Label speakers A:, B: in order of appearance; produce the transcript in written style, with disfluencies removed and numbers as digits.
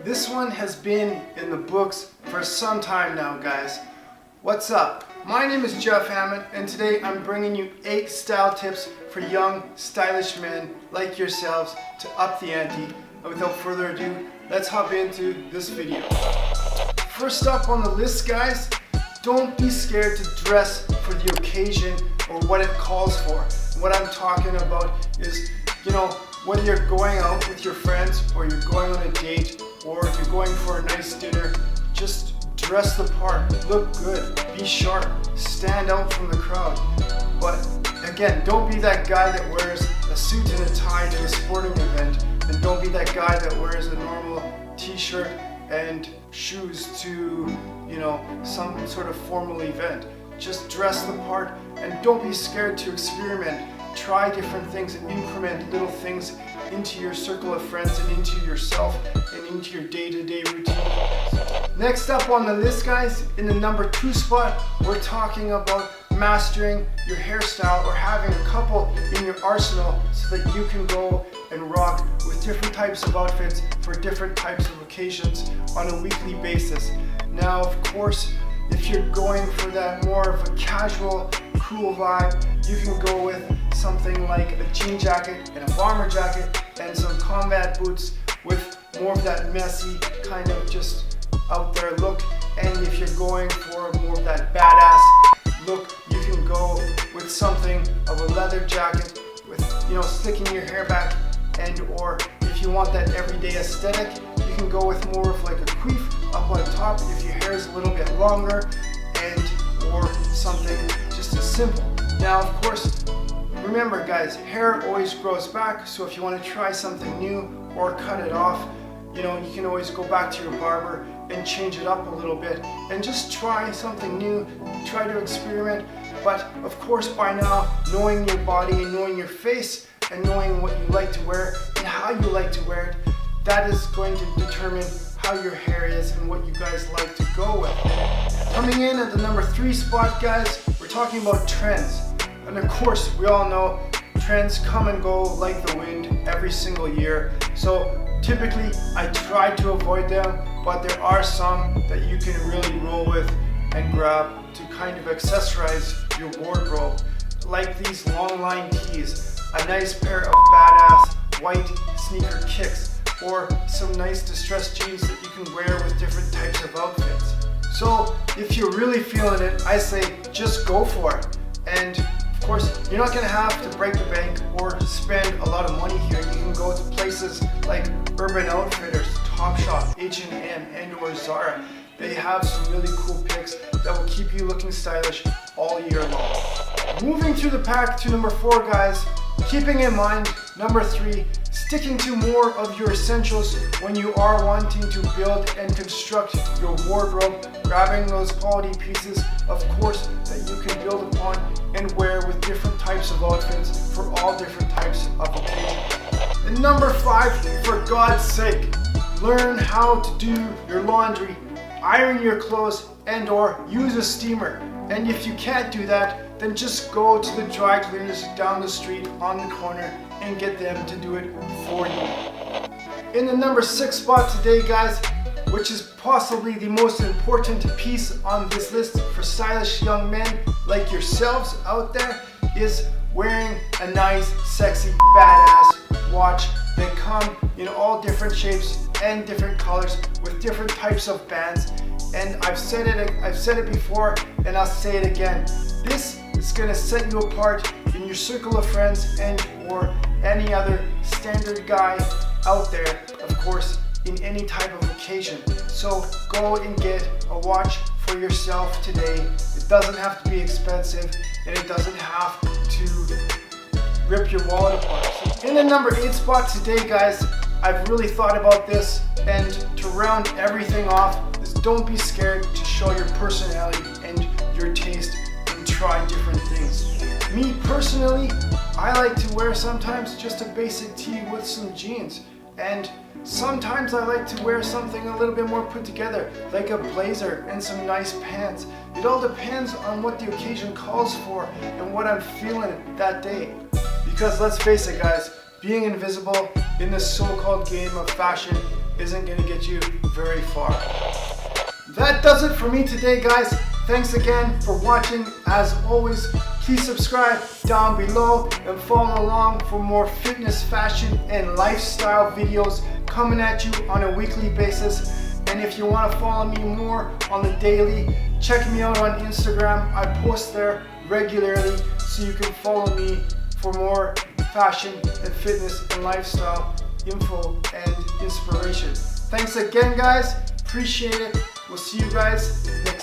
A: This one has been in the books for some time now, guys. What's up? My name is Geof Hammond, and today I'm bringing you 8 style tips for young, stylish men like yourselves to up the ante. And without further ado, let's hop into this video. First up on the list, guys, don't be scared to dress for the occasion or what it calls for. What I'm talking about is, whether you're going out with your friends or you're going on a date or if you're going for a nice dinner, just dress the part, look good, be sharp, stand out from the crowd. But again, don't be that guy that wears a suit and a tie to a sporting event, and don't be that guy that wears a normal t-shirt and shoes to, some sort of formal event. Just dress the part and don't be scared to experiment. Try different things and implement little things into your circle of friends and into yourself and into your day-to-day routine. Next up on the list, guys, in the number 2 spot, we're talking about mastering your hairstyle or having a couple in your arsenal so that you can go and rock with different types of outfits for different types of occasions on a weekly basis. Now, of course, if you're going for that more of a casual, cool vibe, you can go with something like a jean jacket and a bomber jacket and some combat boots with more of that messy kind of just out there look. And if you're going for more of that badass look, you can go with something of a leather jacket with, slicking your hair back, and or if you want that everyday aesthetic, you can go with more of like a queef up on top if your hair is a little bit longer, and or something just as simple. Now, of course, remember guys, hair always grows back, so if you want to try something new or cut it off, you can always go back to your barber and change it up a little bit and just try something new, try to experiment. But of course, by now, knowing your body and knowing your face and knowing what you like to wear and how you like to wear it, that is going to determine how your hair is and what you guys like to go with. Coming in at the number 3 spot, guys, we're talking about trends. And of course, we all know trends come and go like the wind every single year. So typically, I try to avoid them, but there are some that you can really roll with and grab to kind of accessorize your wardrobe. Like these long line tees, a nice pair of badass white sneaker kicks, or some nice distressed jeans that you can wear with different types of outfits. So if you're really feeling it, I say just go for it. And of course, you're not gonna have to break the bank or spend a lot of money here. You can go to places like Urban Outfitters, Topshop, H&M, and or Zara. They have some really cool picks that will keep you looking stylish all year long. Moving through the pack to number 4, guys, keeping in mind number 3, sticking to more of your essentials when you are wanting to build and construct your wardrobe, grabbing those quality pieces, of course, that you can build upon and wear with different types of outfits for all different types of occasions. And number 5, for God's sake, learn how to do your laundry, iron your clothes, and or use a steamer. And if you can't do that, then just go to the dry cleaners down the street on the corner and get them to do it for you. In the number 6 spot today, guys, which is possibly the most important piece on this list for stylish young men like yourselves out there, is wearing a nice, sexy, badass watch that come in all different shapes and different colors with different types of bands. And I've said it before, and I'll say it again. This is going to set you apart in your circle of friends and or any other standard guy out there, of course, in any type of occasion. So go and get a watch for yourself today. It doesn't have to be expensive, and it doesn't have to rip your wallet apart. In the number 8 spot today, guys, I've really thought about this, and to round everything off is don't be scared to show your personality and your taste and try different things. Me personally, I like to wear sometimes just a basic tee with some jeans, and sometimes I like to wear something a little bit more put together, like a blazer and some nice pants. It all depends on what the occasion calls for and what I'm feeling that day. Because let's face it, guys, being invisible in this so-called game of fashion isn't going to get you very far. That does it for me today, guys. Thanks again for watching. As always, please subscribe down below and follow along for more fitness, fashion, and lifestyle videos coming at you on a weekly basis. And if you want to follow me more on the daily, check me out on Instagram. I post there regularly, so you can follow me for more fashion and fitness and lifestyle info and inspiration. Thanks again, guys. Appreciate it. We'll see you guys next